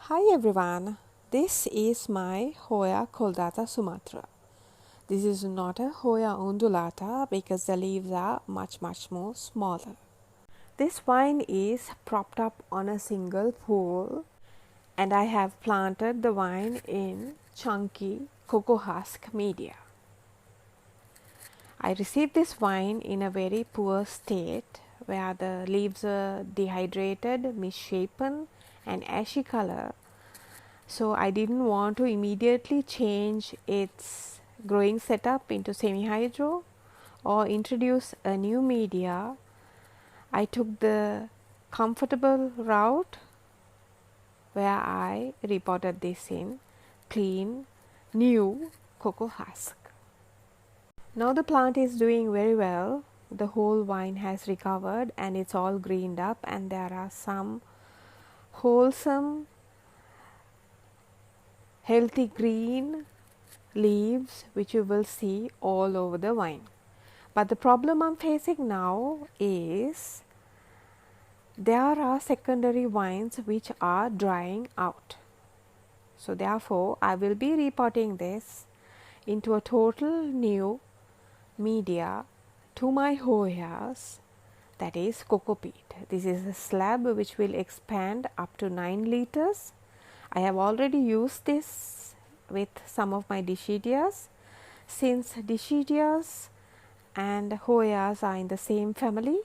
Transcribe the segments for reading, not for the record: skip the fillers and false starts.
Hi everyone, this is my Hoya Caudata Sumatra. This is not a Hoya undulata because the leaves are much more smaller. This vine is propped up on a single pole and I have planted the vine in chunky cocoa husk media. I received this vine in a very poor state where the leaves are dehydrated, misshapen and ashy color. So I didn't want to immediately change its growing setup into semi-hydro or introduce a new media. I took the comfortable route where I repotted this in clean, new cocoa husk. Now the plant is doing very well. The whole vine has recovered and it's all greened up, and there are some wholesome healthy green leaves which you will see all over the vine. But the problem I'm facing now is there are secondary vines which are drying out. So therefore I will be repotting this into a total new media to my Hoyas, that is cocoa peat. This is a slab which will expand up to 9 liters. I have already used this with some of my Dischidias. Since Dischidias and Hoyas are in the same family,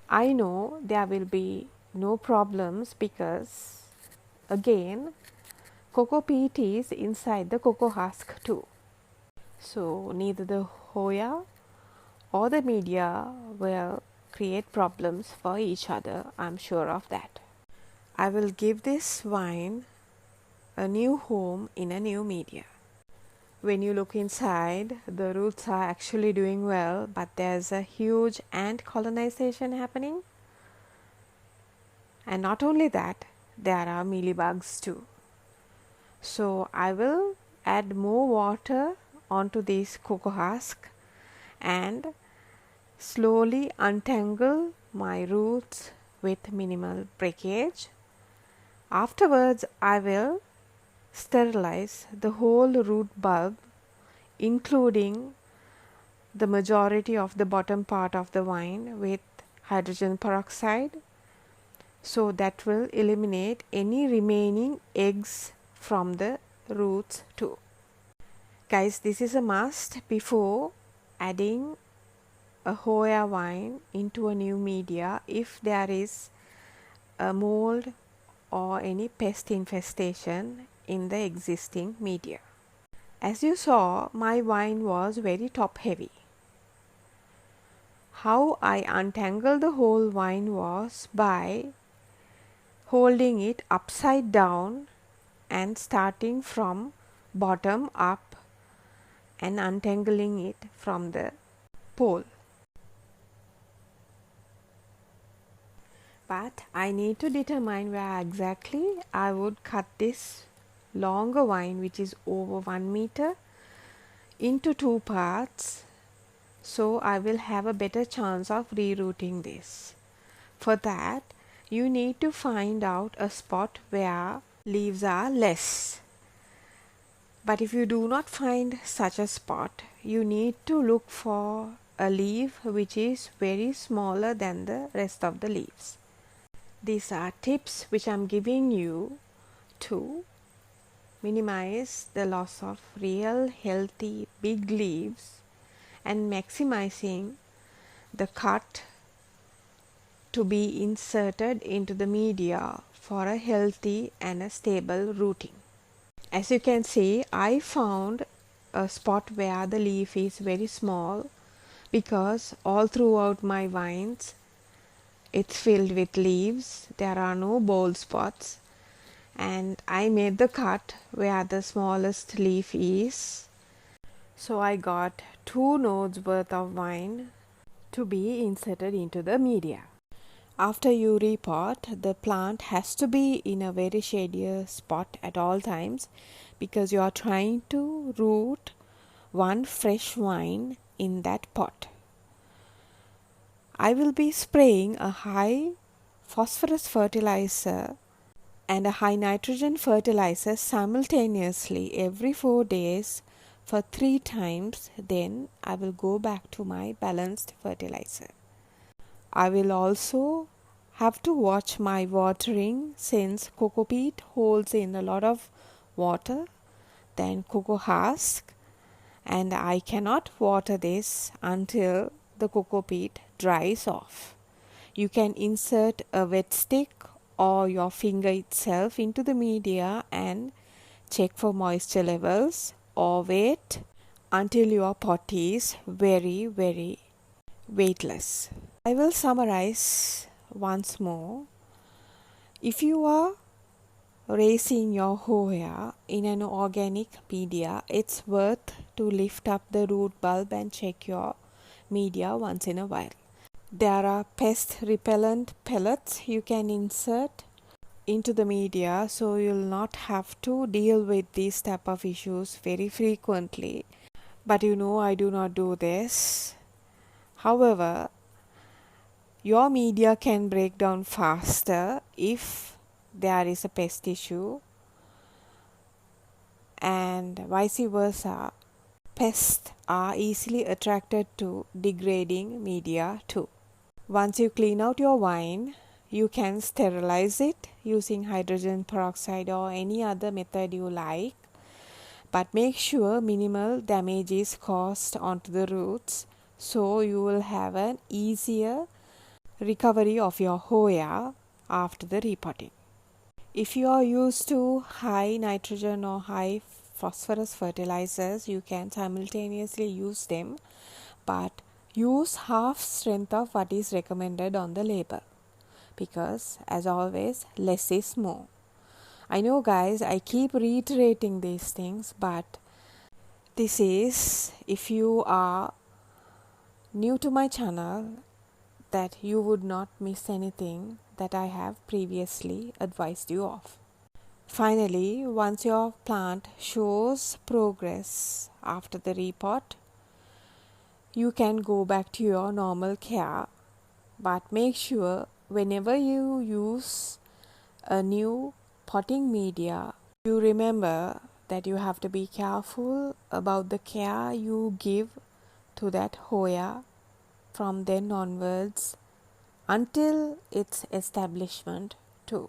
I know there will be no problems because again cocoa peat is inside the cocoa husk too. So neither the Hoya or the media will create problems for each other, I'm sure of that. I will give this vine a new home in a new media. When you look inside, the roots are actually doing well, but there's a huge ant colonization happening. And not only that, there are mealybugs too. So I will add more water onto this cocoa husk and slowly untangle my roots with minimal breakage. Afterwards, I will sterilize the whole root bulb, including the majority of the bottom part of the vine, with hydrogen peroxide, so that will eliminate any remaining eggs from the roots too. Guys, this is a must before adding a Hoya vine into a new media if there is a mold or any pest infestation in the existing media. As you saw, my vine was very top heavy. How I untangled the whole vine was by holding it upside down and starting from bottom up and untangling it from the pole. But I need to determine where exactly I would cut this longer vine, which is over 1 meter, into 2 parts, so I will have a better chance of rerooting this. For that, you need to find out a spot where leaves are less. But if you do not find such a spot, you need to look for a leaf which is very smaller than the rest of the leaves. These are tips which I am giving you to minimize the loss of real healthy big leaves and maximizing the cut to be inserted into the media for a healthy and a stable rooting. As you can see, I found a spot where the leaf is very small because all throughout my vines it's filled with leaves. There are no bold spots, and I made the cut where the smallest leaf is. So I got 2 nodes worth of vine to be inserted into the media. After you repot, the plant has to be in a very shadier spot at all times because you are trying to root one fresh vine in that pot. I will be spraying a high phosphorus fertilizer and a high nitrogen fertilizer simultaneously every 4 days for 3 times, then I will go back to my balanced fertilizer. I will also have to watch my watering, since cocoa peat holds in a lot of water than cocoa husk, and I cannot water this until the cocoa peat dries off. You can insert a wet stick or your finger itself into the media and check for moisture levels, or wait until your pot is very weightless. I will summarize once more. If you are raising your Hoya in an organic media, it's worth to lift up the root bulb and check your media once in a while. There are pest repellent pellets you can insert into the media, so you'll not have to deal with these type of issues very frequently. But I do not do this. However, your media can break down faster if there is a pest issue, and vice versa. Pests are easily attracted to degrading media too. Once you clean out your wine, you can sterilize it using hydrogen peroxide or any other method you like, but make sure minimal damage is caused onto the roots, so you will have an easier recovery of your Hoya after the repotting. If you are used to high nitrogen or high phosphorus fertilizers, you can simultaneously use them, but use half strength of what is recommended on the label, because as always, less is more. I know guys, I keep reiterating these things, but this is, if you are new to my channel, that you would not miss anything that I have previously advised you of. Finally, once your plant shows progress after the repot, you can go back to your normal care, but make sure whenever you use a new potting media, you remember that you have to be careful about the care you give to that Hoya from then onwards until its establishment too.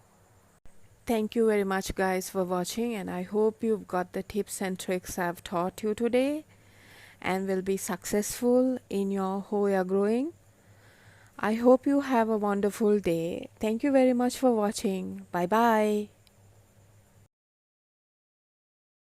Thank you very much guys for watching, and I hope you've got the tips and tricks I've taught you today and will be successful in your Hoya growing. I hope you have a wonderful day. Thank you very much for watching. Bye bye.